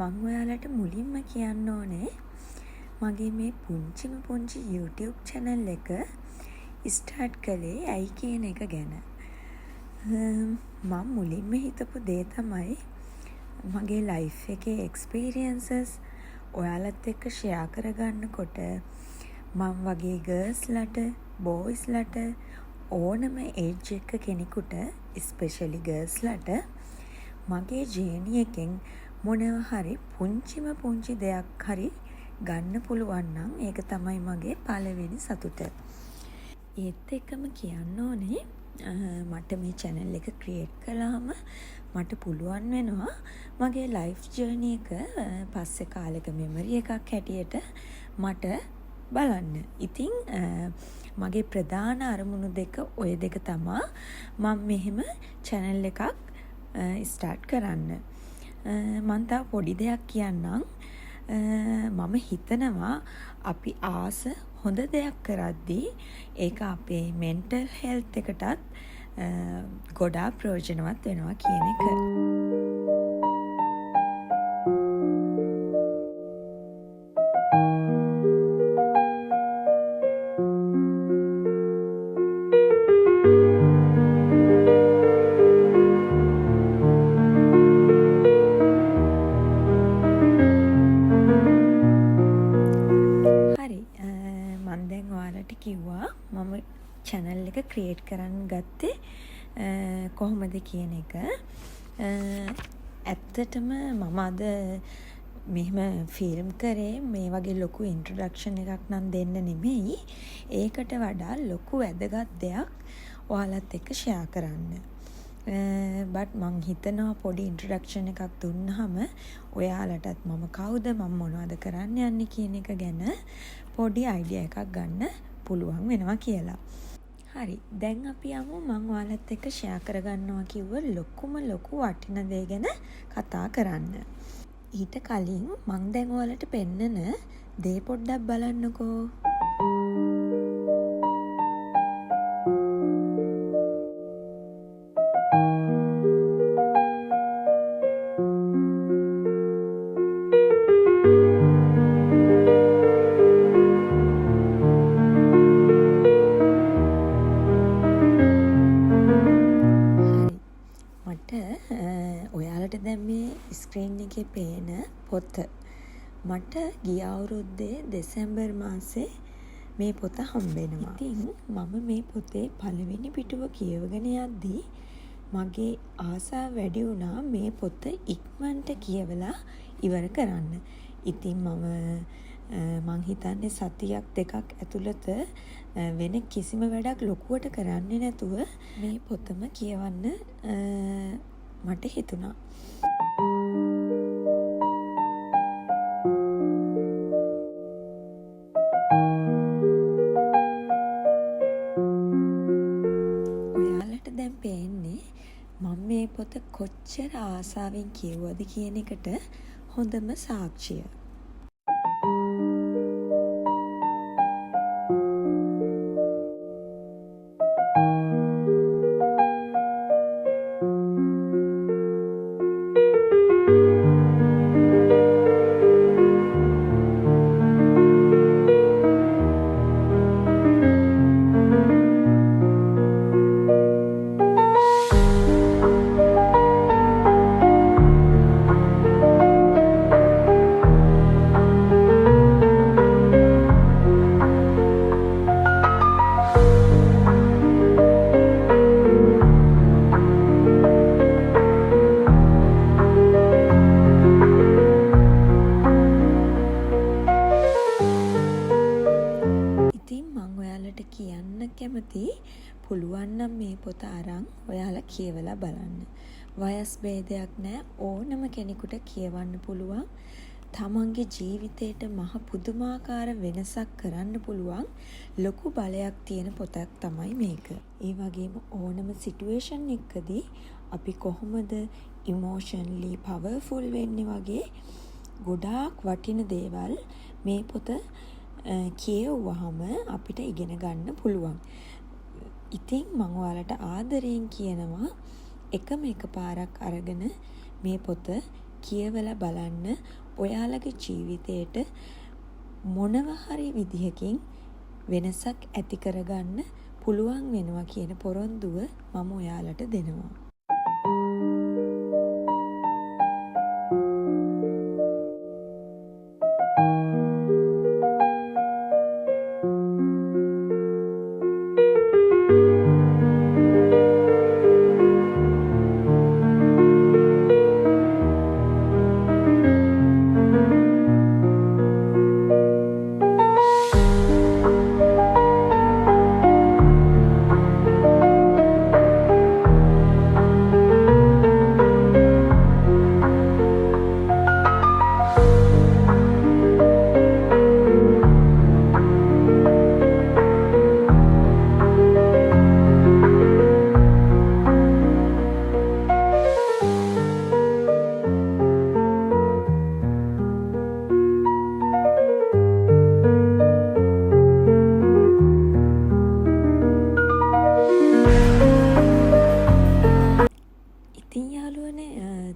මං ඔයාලට මුලින්ම කියන්න ඕනේ මගේ මේ පුංචි YouTube channel එක ස්ටාර්ට් කළේ ඇයි කියන එක ගැන. මම මුලින්ම හිතපු දේ තමයි මගේ ලයිෆ් එකේ එක්ස්පීරියන්සස් ඔයාලත් එක්ක ෂෙයා කරගන්නකොට මම වගේ ගර්ල්ස්ලට බෝයිස්ලට ඕනම ඒජ් එක කෙනෙකුට ස්පෙෂලි ගර්ල්ස්ලට මගේ ජර්නි එකෙන් මොනවා හරි පුංචි දෙයක් හරි ගන්න පුළුවන් නම් ඒක තමයි මගේ පළවෙනි සතුට. ඒත් එක්කම කියන්න ඕනේ මට මේ channel එක create කළාම මට පුළුවන් වෙනවා මගේ life journey එක පස්සේ කාලෙක memory එකක් හැටියට මට බලන්න. ඉතින් මගේ ප්‍රධාන අරමුණු දෙක ඔය දෙක තමයි මම මෙහෙම channel එකක් ස්ටාර්ට් කරන්න. මම තව පොඩි දෙයක් කියන්නම්. මම හිතනවා අපි ආස හොඳ දෙයක් කරද්දී ඒක අපේ mental health එකටත් ගොඩාක් ප්‍රයෝජනවත් වෙනවා කියන එක. කිව්වා මම channel එක create කරන්න ගත්තේ කොහොමද කියන එක. ඇත්තටම මම අද මෙහෙම ෆිල්ම් කරේ මේ වගේ ලොකු ඉන්ට්‍රොඩක්ෂන් එකක් නම් දෙන්න නෙමෙයි. ඒකට වඩා ලොකු වැදගත් දෙයක් ඔයාලත් එක්ක ෂෙයා කරන්න. බට් මං හිතනවා පොඩි ඉන්ට්‍රොඩක්ෂන් එකක් දුන්නාම ඔයාලටත් මම කවුද මම මොනවද කරන්න යන්නේ කියන එක ගැන පොඩි අයිඩියා එකක් ගන්න පුළුවන් වෙනවා කියලා. හරි, දැන් අපි යමු මම ඔයාලත් එක්ක ෂෙයා කරගන්නවා කිව්ව ලොකු වටින දේ ගැන කතා කරන්න. ඊට කලින් මං දැන් ඔයාලට පෙන්නන දේ පොඩ්ඩක් බලන්නකෝ. ඔයාලට දැන් මේ ස්ක්‍රීන් එකේ පේන පොත මට ගිය අවුරුද්දේ දෙසැම්බර් මාසේ මේ පොත හම්බෙනවා. ඉතින් මම මේ පොතේ පළවෙනි පිටුව කියවගෙන යද්දී මගේ ආසාව වැඩි වුණා මේ පොත ඉක්මනට කියවලා ඉවර කරන්න. ඉතින් මං හිතන්නේ සතියක් දෙකක් ඇතුළත වෙන කිසිම වැඩක් ලොකුවට කරන්නේ නැතුව මේ පොතම කියවන්න මට හිතුණා. ඔයාලට දැන් පේන්නේ මම මේ පොත කොච්චර ආසාවෙන් කියවුවද කියන එකට හොඳම සාක්ෂිය. කැමති පුළුවන් නම් මේ පොත අරන් ඔයාලා කියවලා බලන්න. වයස් ભેදයක් නැහැ, ඕනම කෙනෙකුට කියවන්න පුළුවන්. තමන්ගේ ජීවිතේට මහ පුදුමාකාර වෙනසක් කරන්න පුළුවන් ලොකු බලයක් තියෙන පොතක් තමයි මේක. ඒ වගේම ඕනම සිටුේෂන් එකකදී අපි කොහොමද ඉමෝෂනලි පවර්ෆුල් වෙන්නේ වගේ ගොඩාක් වටින දේවල් මේ පොත කියවුවහම අපිට ඉගෙන ගන්න පුළුවන්. ඉතින් මම ඔයාලට ආදරයෙන් කියනවා එකම එක පාරක් අරගෙන මේ පොත කියවලා බලන්න ඔයාලගේ ජීවිතේට මොනවා හරි විදිහකින් වෙනසක් ඇති කරගන්න පුළුවන් වෙනවා කියන පොරොන්දුව මම ඔයාලට දෙනවා.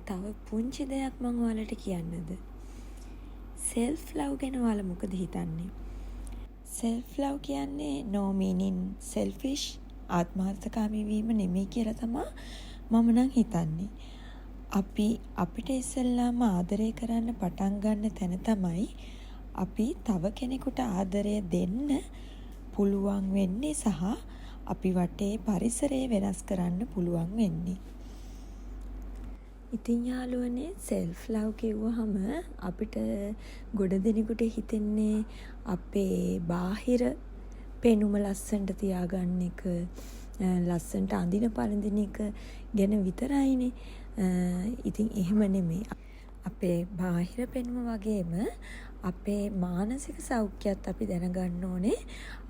තව පුංචි දෙයක් මම ඔයාලට කියන්නද? self love ගැන ඔයාලා මොකද හිතන්නේ? self love කියන්නේ no meaning selfish ආත්මාර්ථකාමී වීම නෙමෙයි කියලා තමයි මම නම් හිතන්නේ. අපි අපිට ඉස්සෙල්ලාම ආදරය කරන්න පටන් ගන්න තැන තමයි අපි තව කෙනෙකුට ආදරය දෙන්න පුළුවන් වෙන්නේ සහ අපි වටේ පරිසරය වෙනස් කරන්න පුළුවන් වෙන්නේ. ඉතින් යාළුවනේ self love කිව්වහම අපිට ගොඩ දෙනෙකුට හිතෙන්නේ අපේ බාහිර පෙනුම ලස්සනට තියාගන්න එක, ලස්සනට අඳින පළඳින එක ගැන විතරයිනේ. ඉතින් එහෙම නෙමෙයි. අපේ බාහිර පෙනුම වගේම අපේ මානසික සෞඛ්‍යයත් අපි දැනගන්න ඕනේ.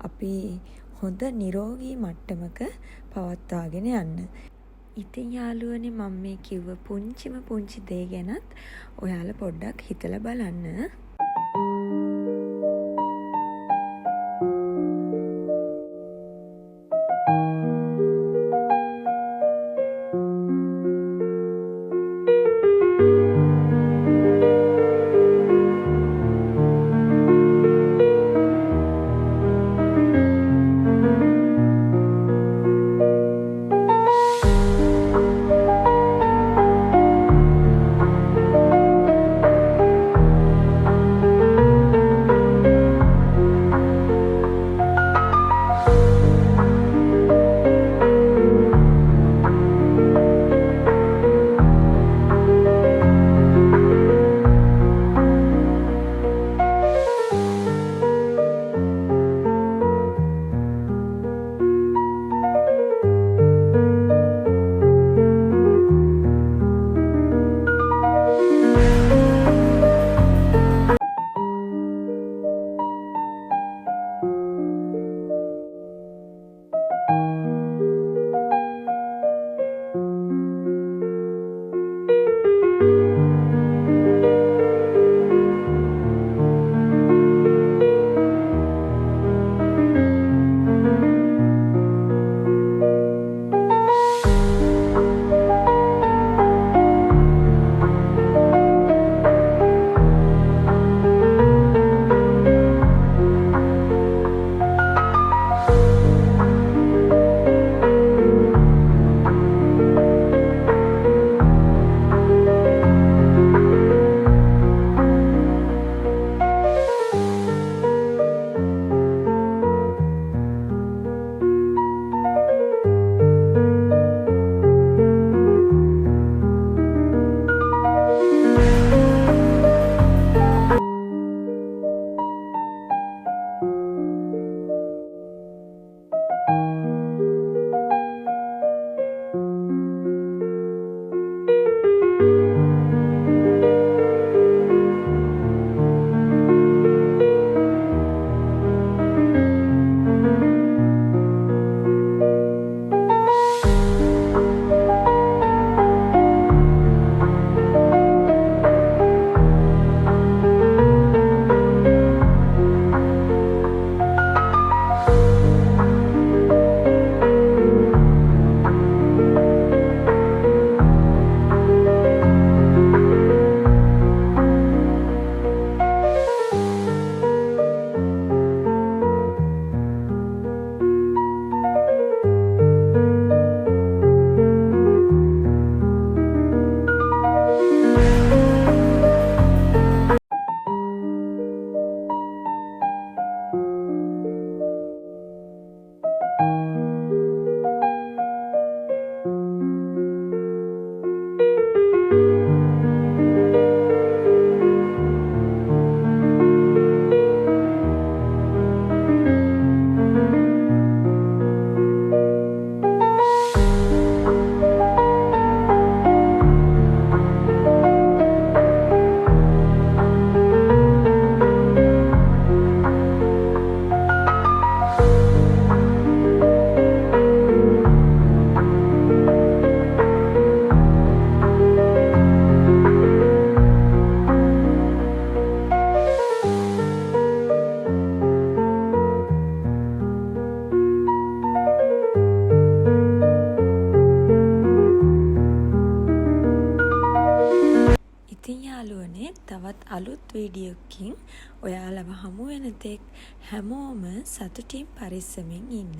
අපි හොඳ නිරෝගී මට්ටමක පවත්වාගෙන යන්න. ඉතින් යාළුවනේ මම මේ කිව්ව පුංචි දේ ගැනත් ඔයාලා පොඩ්ඩක් හිතලා බලන්න. අනෙක් තවත් අලුත් වීඩියෝකින් ඔයාලව හමු වෙන තෙක් හැමෝම සතුටින් පරිස්සමින් ඉන්න.